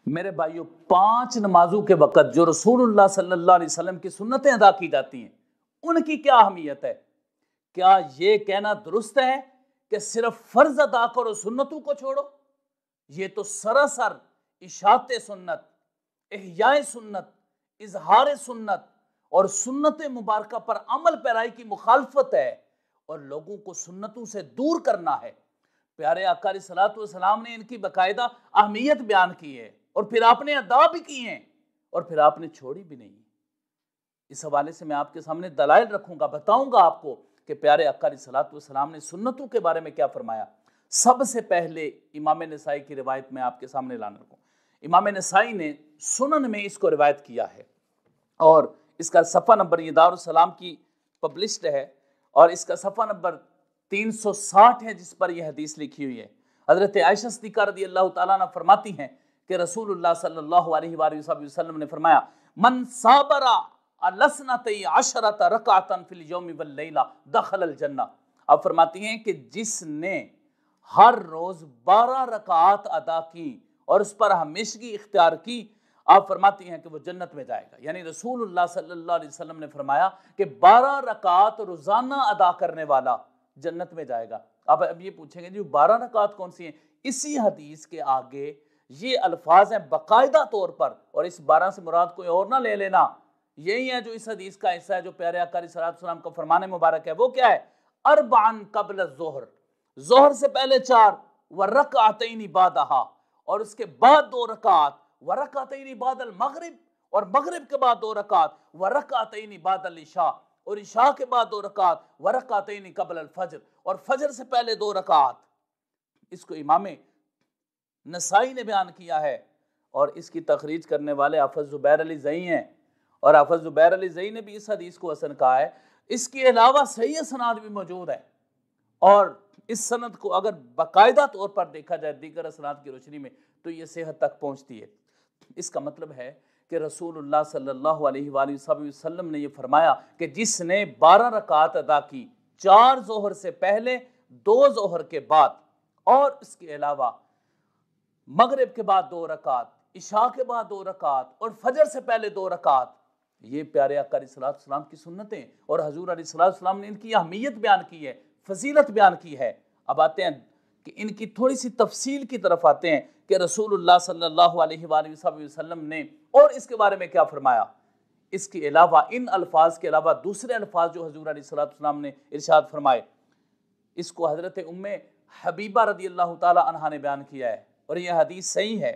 میرے بھائیوں، 5 نمازوں کے وقت جو رسول اللہ صلی اللہ علیہ وسلم کی سنتیں ادا کی جاتی ہیں، ان کی کیا اہمیت ہے؟ کیا یہ کہنا درست ہے کہ صرف فرض ادا کرو، سنتوں کو چھوڑو؟ یہ تو سراسر اشاعت سنت، احیاء سنت، اظہار سنت اور سنت مبارکہ پر عمل پیرائی کی مخالفت ہے، اور لوگوں کو سنتوں سے دور کرنا ہے۔ پیارے آقا علیہ الصلوۃ والسلام نے ان کی باقاعدہ اہمیت بیان کی ہے، اور پھر آپ نے ادا بھی کی ہیں، اور پھر آپ نے چھوڑی بھی نہیں۔ اس حوالے سے میں آپ کے سامنے دلائل رکھوں گا، بتاؤں گا آپ کو کہ پیارے آقا علیہ الصلوۃ والسلام نے سنتوں کے بارے میں کیا فرمایا۔ سب سے پہلے امام نسائی کی روایت میں آپ کے سامنے لانا رکھوں۔ امام نسائی نے سنن میں اس کو روایت کیا ہے، اور اس کا صفحہ نمبر یہ دارالسلام کی پبلشڈ ہے، اور اس کا صفحہ نمبر 360 ہے جس پر یہ حدیث لکھی ہوئی ہے۔ حضرت عائشہ صدیقہ رضی اللہ تعالیٰ عنہ فرماتی ہیں کہ رسول اللہ صلی اللہ علیہ وآلہ وسلم نے فرمایا، من صابر الاسنتی عشرۃ رکعۃ فی الیوم واللیلہ دخل الجنہ۔ آپ فرماتی ہیں کہ جس نے ہر روز 12 رکعات ادا کی اور اس پر ہمیشگی اختیار کی، آپ فرماتی ہیں کہ وہ جنت میں جائے گا۔ یعنی رسول اللہ صلی اللہ علیہ وسلم نے فرمایا کہ 12 رکعات روزانہ ادا کرنے والا جنت میں جائے گا۔ اب یہ پوچھیں گے جی 12 رکعات کون سی ہیں؟ اسی حدیث کے آگے یہ الفاظ ہیں باقاعدہ طور پر، اور اس 12 سے مراد کوئی اور نہ لے لینا، یہی ہے جو اس حدیث کا حصہ ہے جو پیارے آقا علیہ الصلوۃ والسلام کا فرمان مبارک ہے۔ وہ کیا ہے؟ اربعن قبل الظہر، ظہر سے پہلے 4، ورکعتین بعدہا، اور اس کے بعد 2 رکعات، ورکعتین بعد المغرب، اور مغرب کے بعد 2 رکعات، ورکعتین بعد العشاء، اور عشاء کے بعد 2 رکعات، ورکعتین قبل الفجر، اور فجر سے پہلے 2 رکعات۔ اس کو امام نسائی نے بیان کیا ہے، اور اس کی تخریج کرنے والے حافظ زبیر علی زئی ہیں، اور حافظ زبیر علی زئی نے بھی اس حدیث کو حسن کہا ہے۔ اس کے علاوہ صحیح اسناد بھی موجود ہے، اور اس سند کو اگر باقاعدہ طور پر دیکھا جائے دیگر اسناد کی روشنی میں تو یہ صحت تک پہنچتی ہے۔ اس کا مطلب ہے کہ رسول اللہ صلی اللہ علیہ وآلہ وسلم نے یہ فرمایا کہ جس نے 12 رکعات ادا کی، 4 ظہر سے پہلے، 2 ظہر کے بعد، اور اس کے علاوہ مغرب کے بعد 2 رکعات، عشاء کے بعد 2 رکعات، اور فجر سے پہلے 2 رکعات، یہ پیارے آقا علیہ الصلوۃ والسلام کی سنتیں، اور حضور علیہ الصلوۃ والسلام نے ان کی اہمیت بیان کی ہے، فضیلت بیان کی ہے۔ اب آتے ہیں کہ ان کی تھوڑی سی تفصیل کی طرف آتے ہیں کہ رسول اللہ صلی اللہ علیہ وآلہ وسلم نے اور اس کے بارے میں کیا فرمایا۔ اس کے علاوہ، ان الفاظ کے علاوہ دوسرے الفاظ جو حضور علیہ الصلوۃ والسلام نے ارشاد فرمائے، اس کو حضرت ام حبیبہ رضی اللہ تعالی عنہا نے بیان کیا ہے، اور یہ حدیث صحیح ہے۔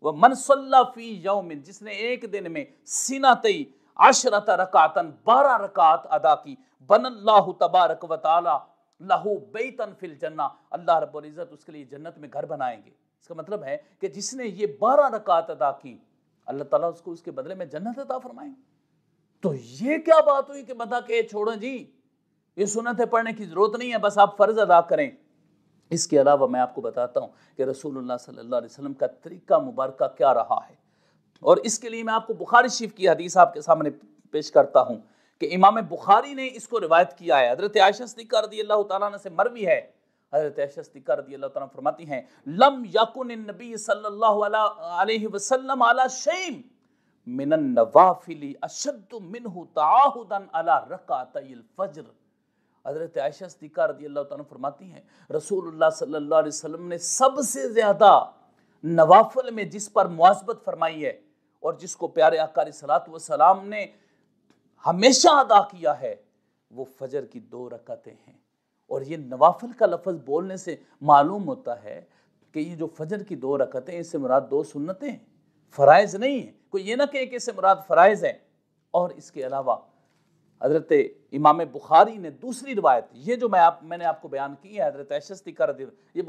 وہ من صلی فی یوم، جس نے ایک دن میں سنتی عشرۃ رکعۃ 12 رکعات ادا کی، بن اللہ تبارک و تعالی لہو بیتن فی الجنہ، اللہ رب العزت اس کے لیے جنت میں گھر بنائیں گے۔ اس کا مطلب ہے کہ جس نے یہ 12 رکعات ادا کی، اللہ تعالیٰ اس کو اس کے بدلے میں جنت عطا فرمائیں گے۔ تو یہ کیا بات ہوئی کہ بندہ کہ چھوڑیں جی یہ سنتیں پڑھنے کی ضرورت نہیں ہے، بس آپ فرض ادا کریں۔ اس کے علاوہ میں آپ کو بتاتا ہوں کہ رسول اللہ صلی اللہ علیہ وسلم کا طریقہ مبارکہ کیا رہا ہے، اور اس کے لیے میں آپ کو بخاری شریف کی حدیث آپ کے سامنے پیش کرتا ہوں کہ امام بخاری نے اس کو روایت کیا ہے۔ حضرت عائشہ صدیقہ رضی اللہ تعالیٰ عنہ سے مروی ہے۔ حضرت عائشہ صدیقہ رضی اللہ تعالیٰ عنہ فرماتی ہیں، لم یکن النبی صلی اللہ علیہ وسلم علی شیء من النوافل اشد منہ تعاہدا علی رکعتی الفجر۔ حضرت عائشہ صدیقہ رضی اللہ تعالیٰ عنہ فرماتی ہیں، رسول اللہ صلی اللہ علیہ وسلم نے سب سے زیادہ نوافل میں جس پر مواظبت فرمائی ہے، اور جس کو پیارے آقا علیہ الصلوۃ والسلام نے ہمیشہ ادا کیا ہے، وہ فجر کی 2 رکعتیں ہیں۔ اور یہ نوافل کا لفظ بولنے سے معلوم ہوتا ہے کہ یہ جو فجر کی 2 رکعتیں، اس سے مراد 2 سنتیں ہیں، فرائض نہیں ہیں۔ کوئی یہ نہ کہے کہ اس سے مراد فرائض ہیں۔ اور اس کے علاوہ حضرت امام بخاری نے دوسری روایت، یہ جو میں نے آپ کو بیان کی ہے حضرت عائشہ صدیقہ رضی اللہ، یہ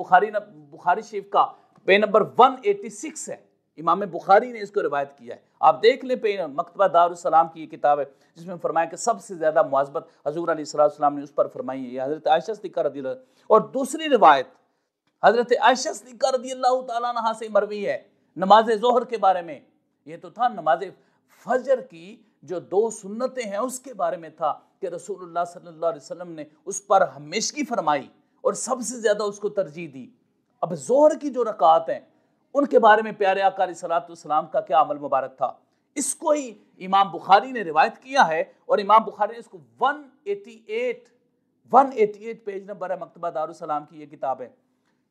بخاری شریف کا پے نمبر 186 ہے، امام بخاری نے اس کو روایت کیا ہے۔ آپ دیکھ لیں، پہ مکتبہ دارالسلام کی یہ کتاب ہے جس میں فرمایا کہ سب سے زیادہ مواظبت حضور علیہ الصلوۃ والسلام نے اس پر فرمائی ہے، یہ حضرت عائشہ صدیقہ رضی اللہ۔ اور دوسری روایت حضرت عائشہ صدیقہ رضی اللہ تعالیٰ عنہا سے مروی ہے نماز ظہر کے بارے میں۔ یہ تو تھا نماز فجر کی جو 2 سنتیں ہیں اس کے بارے میں تھا کہ رسول اللہ صلی اللہ علیہ وسلم نے اس پر ہمیشگی فرمائی اور سب سے زیادہ اس کو ترجیح دی۔ اب ظہر کی جو رکعات ہیں ان کے بارے میں پیارے آقا علیہ الصلوۃ والسلام کا کیا عمل مبارک تھا، اس کو ہی امام بخاری نے روایت کیا ہے، اور امام بخاری نے اس کو 188 پیج نمبر ہے، مکتبہ دارالسلام کی یہ کتاب ہے،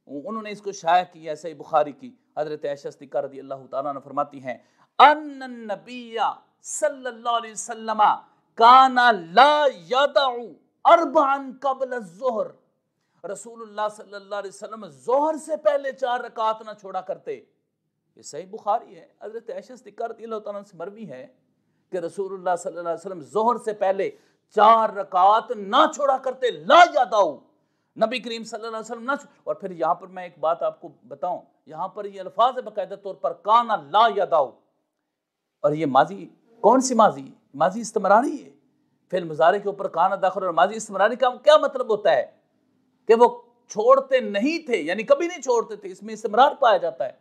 انہوں نے اس کو شائع کیا ہے صحیح بخاری کی۔ حضرت عائشہ صدیقہ رضی اللہ تعالیٰ عنہ فرماتی ہیں ان النبی صلی اللہ علیہ وسلم کان لا یدع اربعا قبل الظہر، رسول اللہ صلی اللہ علیہ وسلم ظہر سے پہلے 4 رکعت نہ چھوڑا کرتے۔ یہ صحیح بخاری ہے، حضرت عائشہ صدیقہ رضی اللہ تعالیٰ عنہ سے مروی ہے کہ رسول اللہ صلی اللہ علیہ وسلم ظہر سے پہلے 4 رکعت نہ چھوڑا کرتے، لا یدعو، نبی کریم صلی اللہ علیہ وسلم نہ اور پھر یہاں پر میں ایک بات آپ کو بتاؤں، یہاں پر یہ الفاظ ہے باقاعدہ طور پر کانا لا یدعو، اور یہ ماضی کون سی ماضی؟ ماضی استمراری ہے، فعل مضارع کے اوپر کانا داخل، اور ماضی استمراری کا کیا مطلب ہوتا ہے کہ وہ چھوڑتے نہیں تھے، یعنی کبھی نہیں چھوڑتے تھے، اس میں استمرار پایا جاتا ہے۔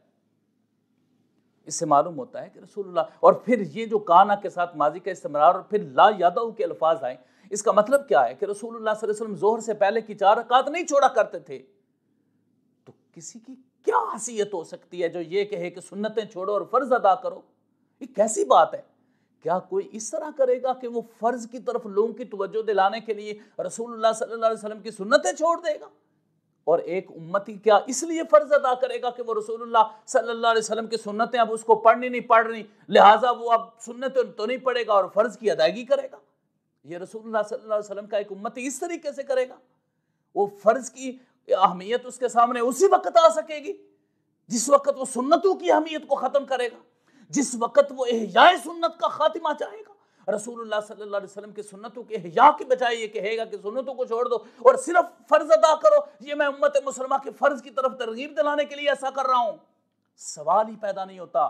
اس سے معلوم ہوتا ہے کہ رسول اللہ، اور پھر یہ جو کانا کے ساتھ ماضی کا استمرار اور پھر لا یدعو کے الفاظ آئیں، اس کا مطلب کیا ہے کہ رسول اللہ صلی اللہ علیہ وسلم ظہر سے پہلے کی 4 رکعت نہیں چھوڑا کرتے تھے۔ تو کسی کی کیا حیثیت ہو سکتی ہے جو یہ کہے کہ سنتیں چھوڑو اور فرض ادا کرو؟ یہ کیسی بات ہے؟ کیا کوئی اس طرح کرے گا کہ وہ فرض کی طرف لوگوں کی توجہ دلانے کے لیے رسول اللہ صلی اللہ علیہ وسلم کی سنتیں چھوڑ دے گا؟ اور ایک امتی کیا اس لیے فرض ادا کرے گا کہ وہ رسول اللہ صلی اللہ علیہ وسلم کی سنتیں اب اس کو پڑھنی نہیں پڑھ رہی، لہٰذا وہ اب سنتیں تو نہیں پڑھے گا اور فرض کی ادائیگی کرے گا؟ یہ رسول اللہ صلی اللہ علیہ وسلم کا ایک امتی اس طریقے سے کرے گا؟ وہ فرض کی اہمیت اس کے سامنے اسی وقت آ سکے گی جس وقت وہ سنتوں کی اہمیت کو ختم کرے گا، جس وقت وہ احیاء سنت کا خاتمہ چاہے گا۔ رسول اللہ صلی اللہ علیہ وسلم کے سنتوں کے احیاء کی بجائے یہ کہے گا کہ سنتوں کو چھوڑ دو اور صرف فرض ادا کرو، یہ میں امت مسلمہ کے فرض کی طرف ترغیب دلانے کے لیے ایسا کر رہا ہوں؟ سوال ہی پیدا نہیں ہوتا۔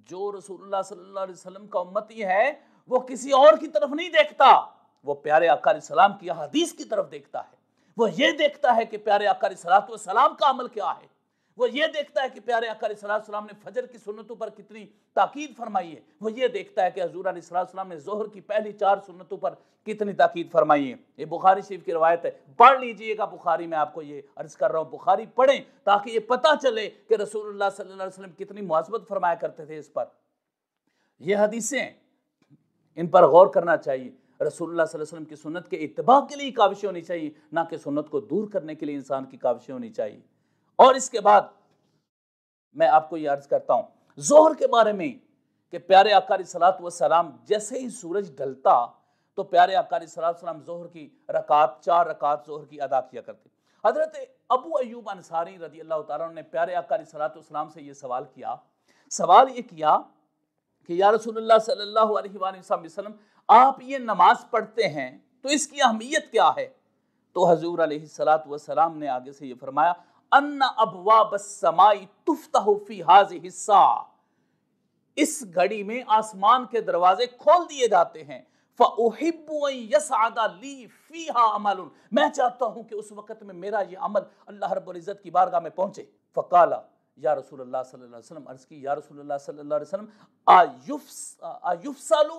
جو رسول اللہ صلی اللہ علیہ وسلم کا امتی ہے وہ کسی اور کی طرف نہیں دیکھتا، وہ پیارے آقا علیہ السلام کی احادیث کی طرف دیکھتا ہے، وہ یہ دیکھتا ہے کہ پیارے آقا علیہ السلام کا عمل کیا ہے، وہ یہ دیکھتا ہے کہ پیارے آقا علیہ السلام نے فجر کی سنتوں پر کتنی تاکید فرمائی ہے، وہ یہ دیکھتا ہے کہ حضور علیہ السلام نے ظہر کی پہلی 4 سنتوں پر کتنی تاکید فرمائی ہے۔ یہ بخاری شریف کی روایت ہے، پڑھ لیجئے گا بخاری، میں آپ کو یہ عرض کر رہا ہوں بخاری پڑھیں تاکہ یہ پتہ چلے کہ رسول اللہ صلی اللہ علیہ وسلم کتنی محاسبت فرمایا کرتے تھے اس پر۔ یہ حدیثیں ان پر غور کرنا چاہیے، رسول اللہ صلی اللہ علیہ وسلم کی سنت کے اتباع کے لیے کاوشیں ہونی چاہیے، نہ کہ سنت کو دور کرنے کے لیے انسان کی کاوشیں ہونی چاہیے۔ اور اس کے بعد میں آپ کو یہ عرض کرتا ہوں ظہر کے بارے میں کہ پیارے آقا علیہ الصلوۃ والسلام جیسے ہی سورج ڈھلتا تو پیارے آقا علیہ الصلوۃ والسلام ظہر کی رکعت 4 رکعت ظہر کی ادا کیا کرتے۔ حضرت ابو ایوب انصاری رضی اللہ تعالیٰ عنہ نے پیارے آقا علیہ الصلوۃ والسلام سے یہ سوال کیا کہ یا رسول اللہ صلی اللہ علیہ وآلہ وسلم، آپ یہ نماز پڑھتے ہیں تو اس کی اہمیت کیا ہے؟ تو حضور علیہ الصلوۃ والسلام نے آگے سے یہ فرمایا ان ابواب السماء تفتح فی هذه الساعة، اس گھڑی میں آسمان کے دروازے کھول دیے جاتے ہیں، فاحب ان یسعد لی فیہا عمل، میں چاہتا ہوں کہ اس وقت میں میرا یہ عمل اللہ رب العزت کی بارگاہ میں پہنچے۔ فقال یا رسول اللہ صلی اللہ علیہ وسلم، عرض کی یا رسول اللہ صلی اللہ علیہ وسلم ایفصل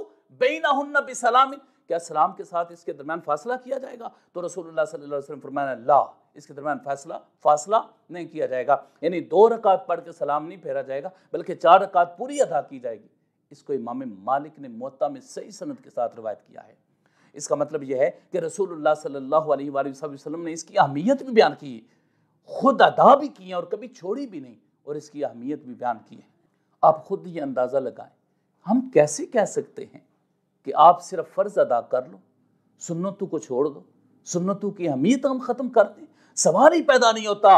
بینہن بسلام، کیا سلام کے ساتھ اس کے درمیان فاصلہ کیا جائے گا؟ تو رسول اللہ صلی اللہ علیہ وسلم فرمایا لا، اس کے درمیان فاصلہ نہیں کیا جائے گا، یعنی 2 رکعت پڑھ کے سلام نہیں پھیرا جائے گا بلکہ 4 رکعت پوری ادا کی جائے گی۔ اس کو امام مالک نے موطا میں صحیح سند کے ساتھ روایت کیا ہے۔ اس کا مطلب یہ ہے کہ رسول اللہ صلی اللہ علیہ وآلہ وسلم نے اس کی اہمیت بھی بیان کی، خود ادا بھی کی ہے اور کبھی چھوڑی بھی نہیں، اور اس کی اہمیت بھی بیان کی ہے۔ آپ خود یہ اندازہ لگائیں، ہم کیسے کہہ سکتے ہیں کہ آپ صرف فرض ادا کر لو، سنتوں کو چھوڑ دو، سنتوں کی اہمیت ہم ختم کر دیں؟ سوال ہی پیدا نہیں ہوتا۔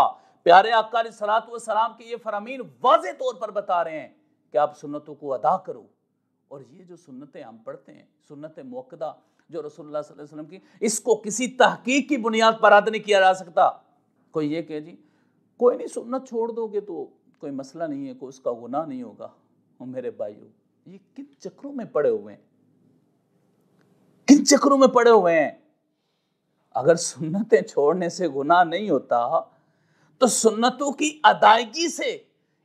پیارے آقا علیہ الصلوۃ والسلام کے یہ فرامین واضح طور پر بتا رہے ہیں کہ آپ سنتوں کو ادا کرو، اور یہ جو سنتیں ہم پڑھتے ہیں، سنت موقدہ جو رسول اللہ صلی اللہ علیہ وسلم کی، اس کو کسی تحقیق کی بنیاد پر رد نہیں کیا جا سکتا۔ کوئی یہ کہ جی کوئی نہیں، سنت چھوڑ دو گے تو کوئی مسئلہ نہیں ہے، کوئی اس کا گناہ نہیں ہوگا۔ میرے بھائیو، یہ کن چکروں میں پڑے ہوئے ہیں، کن چکروں میں پڑے ہوئے ہیں۔ اگر سنتیں چھوڑنے سے گناہ نہیں ہوتا تو سنتوں کی ادائیگی سے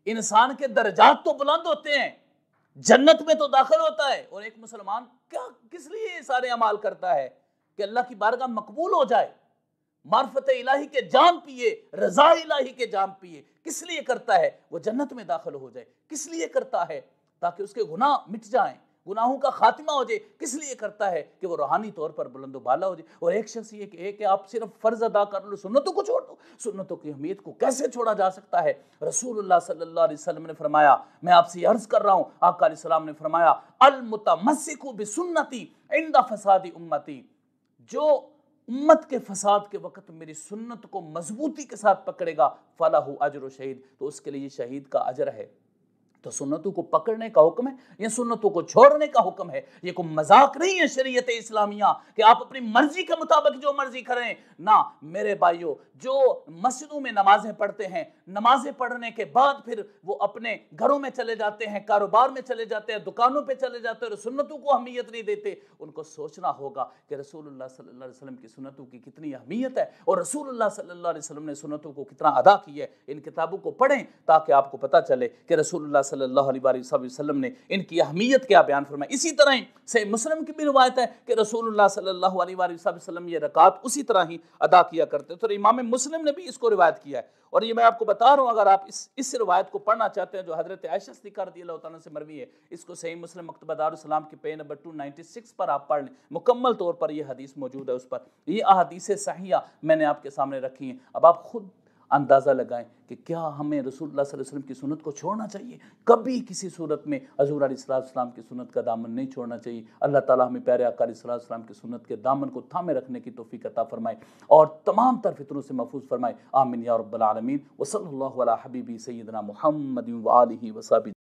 انسان کے درجات تو بلند ہوتے ہیں، جنت میں تو داخل ہوتا ہے۔ اور ایک مسلمان کس لیے یہ سارے اعمال کرتا ہے؟ کہ اللہ کی بارگاہ مقبول ہو جائے۔ معرفت الہی کے جام پیے، رضا الہی کے جام پیے، کس لیے کرتا ہے؟ وہ جنت میں داخل ہو جائے۔ کس لیے کرتا ہے؟ تاکہ اس کے گناہ مٹ جائیں، گناہوں کا خاتمہ ہو جائے۔ کس لیے کرتا ہے؟ کہ وہ روحانی طور پر بلند و بالا ہو جائے۔ اور ایک شخص یہ کہ آپ صرف فرض ادا کر لو، سنتوں کو چھوڑ دو۔ سنتوں کی اہمیت کو کیسے چھوڑا جا سکتا ہے؟ رسول اللہ صلی اللہ علیہ وسلم نے فرمایا، میں آپ سے عرض کر رہا ہوں، آقا علیہ السلام نے فرمایا، المتمسک بسنتی عند فساد امتی، جو امت کے فساد کے وقت میری سنت کو مضبوطی کے ساتھ پکڑے گا، فلاح اجر شہید، تو اس کے لیے شہید کا اجر ہے۔ تو سنتوں کو پکڑنے کا حکم ہے، یہ سنتوں کو چھوڑنے کا حکم ہے۔ یہ کوئی مذاق نہیں ہے شریعت اسلامیہ کہ آپ اپنی مرضی کے مطابق جو مرضی کریں۔ نہ میرے بھائیوں، جو مسجدوں میں نمازیں پڑھتے ہیں، نمازیں پڑھنے کے بعد پھر وہ اپنے گھروں میں چلے جاتے ہیں، کاروبار میں چلے جاتے ہیں، دکانوں پہ چلے جاتے ہیں اور سنتوں کو اہمیت نہیں دیتے، ان کو سوچنا ہوگا کہ رسول اللہ صلی اللہ علیہ وسلم کی سنتوں کی کتنی اہمیت ہے اور رسول اللہ صلی اللہ علیہ وسلم نے سنتوں کو کتنا ادا کی ہے۔ ان کتابوں کو پڑھیں تاکہ آپ کو پتہ چلے کہ رسول اللہ صلی اللہ علیہ وسلم نے ان کی اہمیت کیا بیان فرمائی۔ اسی طرح صحیح مسلم کی بھی روایت ہے کہ رسول اللہ صلی اللہ علیہ وسلم یہ رکعات اسی طرح ہی ادا کیا کرتے، تو امام مسلم نے بھی اس کو روایت کیا ہے۔ اور یہ میں آپ کو بتا رہا ہوں، اگر آپ اس روایت کو پڑھنا چاہتے ہیں جو حضرت عائشہ صدیقہ رضی اللہ تعالیٰ سے مروی ہے، اس کو صحیح مسلم مکتبہ دارالسلام کی پیج نمبر 296 پر آپ پڑھ لیں، مکمل طور پر یہ حدیث موجود ہے اس پر۔ یہ احادیث صحیحہ میں نے آپ کے سامنے رکھی ہیں۔ اب آپ خود اندازہ لگائیں کہ کیا ہمیں رسول اللہ صلی اللہ علیہ وسلم کی سنت کو چھوڑنا چاہیے؟ کبھی کسی صورت میں حضور علیہ السلام کی سنت کا دامن نہیں چھوڑنا چاہیے۔ اللہ تعالیٰ ہمیں پیارے آقا علیہ السلام کی سنت کے دامن کو تھامے رکھنے کی توفیق عطا فرمائے اور تمام تر فتنوں سے محفوظ فرمائے، آمین یا رب العالمین۔ وصلی اللہ علی حبیبی سیدنا محمد و آلہ وصحبہ۔